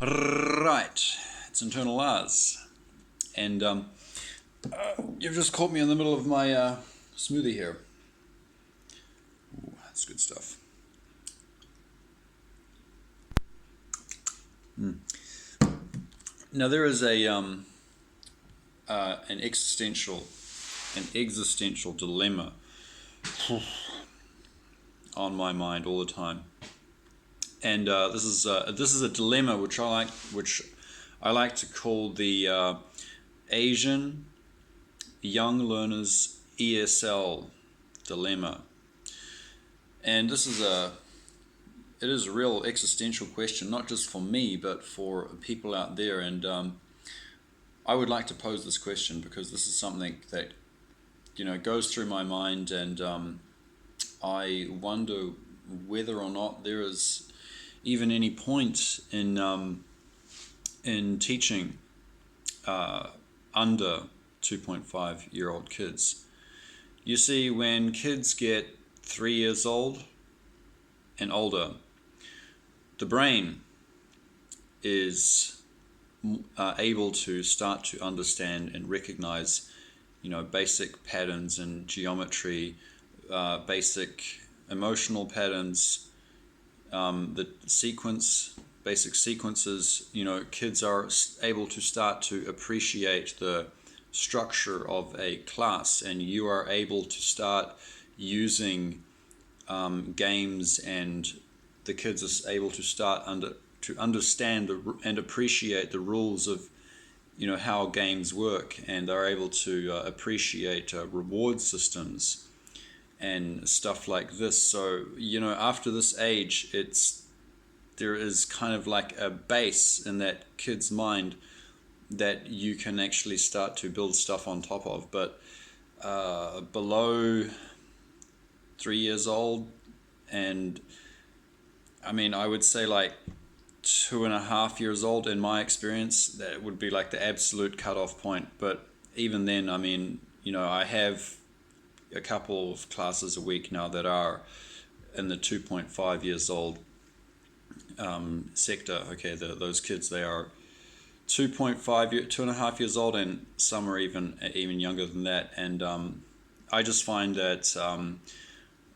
Right, it's internal Lars, and you've just caught me in the middle of my smoothie here. Ooh, that's good stuff. Now there is an existential dilemma on my mind all the time, and this is a dilemma which I like to call the Asian young learners ESL dilemma. And it is a real existential question, not just for me but for people out there. And I would like to pose this question because this is something that goes through my mind, and I wonder whether or not there is even any point in teaching under 2.5-year-old kids. You see, when kids get 3 years old and older, the brain is able to start to understand and recognize, basic patterns in geometry, basic emotional patterns, basic sequences. Kids are able to start to appreciate the structure of a class, and you are able to start using games, and the kids are able to start to understand and appreciate the rules of how games work, and are able to appreciate reward systems and stuff like this. So after this age, there is kind of like a base in that kid's mind that you can actually start to build stuff on top of. But below 3 years old, and I would say like 2.5 years old, in my experience, that would be like the absolute cutoff point. But even then, I have a couple of classes a week now that are in the 2.5 years old sector. Okay, those kids, they are 2.5 years old, and some are even younger than that. And I just find that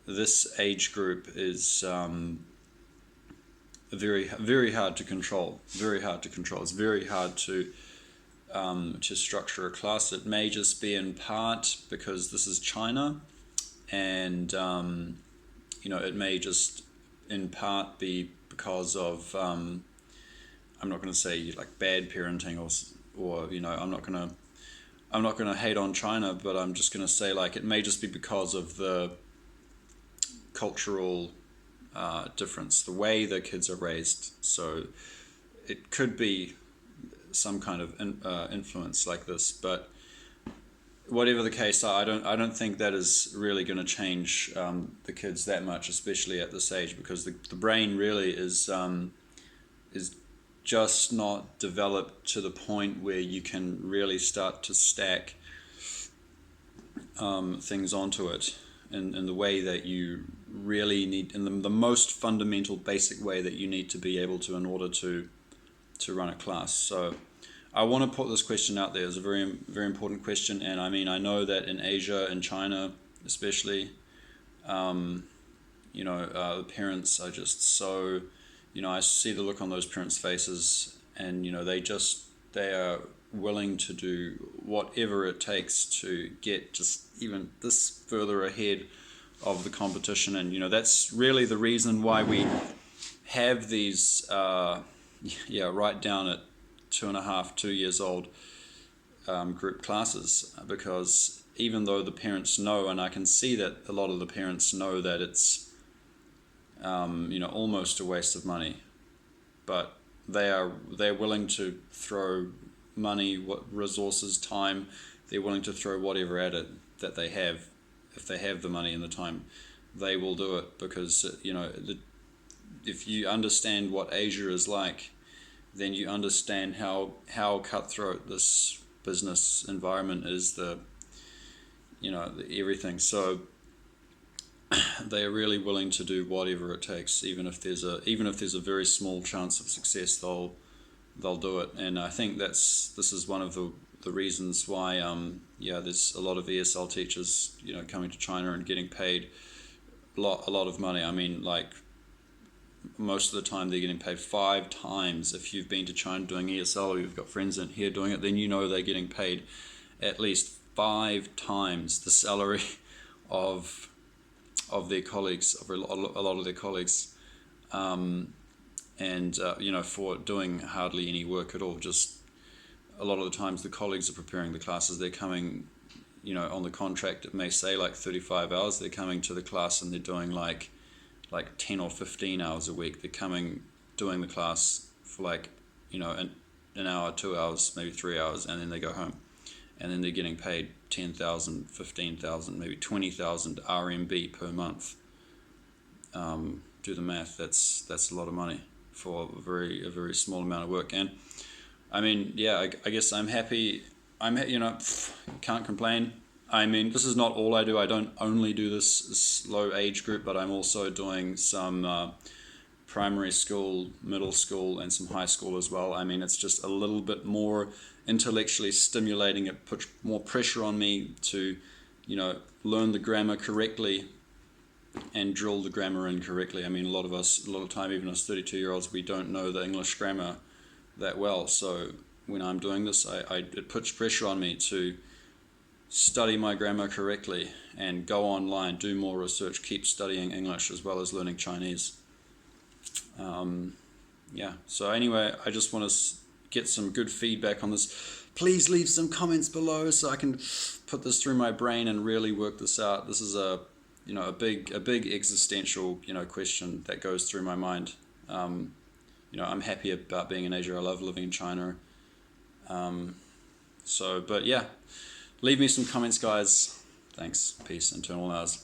this age group is very hard to control. It's very hard to structure a class. It may just be in part because this is China, and it may just in part be because of I'm not going to say like bad parenting, or I'm not going to hate on China, but I'm just going to say like it may just be because of the cultural difference, the way the kids are raised. So it could be some kind of influence like this. But whatever the case, I don't think that is really going to change the kids that much, especially at this age, because the brain really is just not developed to the point where you can really start to stack things onto it in the way that you really need, in the most fundamental basic way that you need to be able to in order to run a class. So I want to put this question out there as a very, very important question. And I know that in Asia, in China especially, the parents are just so, I see the look on those parents' faces, and they are willing to do whatever it takes to get just even this further ahead of the competition. And that's really the reason why we have these right down at 2 years old group classes, because even though the parents know, and I can see that a lot of the parents know that it's almost a waste of money, but they're willing to throw money, resources, time. They're willing to throw whatever at it that they have. If they have the money and the time, they will do it, because if you understand what Asia is like, then you understand how cutthroat this business environment is, everything. So they are really willing to do whatever it takes, even if there's a very small chance of success. they'll do it. And I think this is one of the reasons why there's a lot of ESL teachers coming to China and getting paid a lot of money. I mean, like, most of the time they're getting paid 5 times. If you've been to China doing ESL, or you've got friends in here doing it, then they're getting paid at least 5 times the salary of their colleagues, of a lot of their colleagues, for doing hardly any work at all. Just a lot of the times the colleagues are preparing the classes. They're coming, on the contract it may say like 35 hours. They're coming to the class and they're doing like 10 or 15 hours a week. They're coming, doing the class for like, an hour, 2 hours, maybe 3 hours, and then they go home. And then they're getting paid 10,000, 15,000, maybe 20,000 RMB per month. Do the math. That's a lot of money for a very small amount of work. And I mean, yeah, I guess I'm happy. Can't complain. I mean, this is not all I do. I don't only do this low age group, but I'm also doing some primary school, middle school, and some high school as well. I mean, it's just a little bit more intellectually stimulating. It puts more pressure on me to, learn the grammar correctly and drill the grammar in correctly. I mean, a lot of time, even as 32-year-olds, we don't know the English grammar that well. So when I'm doing this, it puts pressure on me to study my grammar correctly and go online, do more research, keep studying English as well as learning Chinese. So anyway, I just want to get some good feedback on this. Please leave some comments below so I can put this through my brain and really work this out. This is a big existential question that goes through my mind. I'm happy about being in Asia. I love living in China. But yeah, leave me some comments, guys. Thanks. Peace. Internal Lars.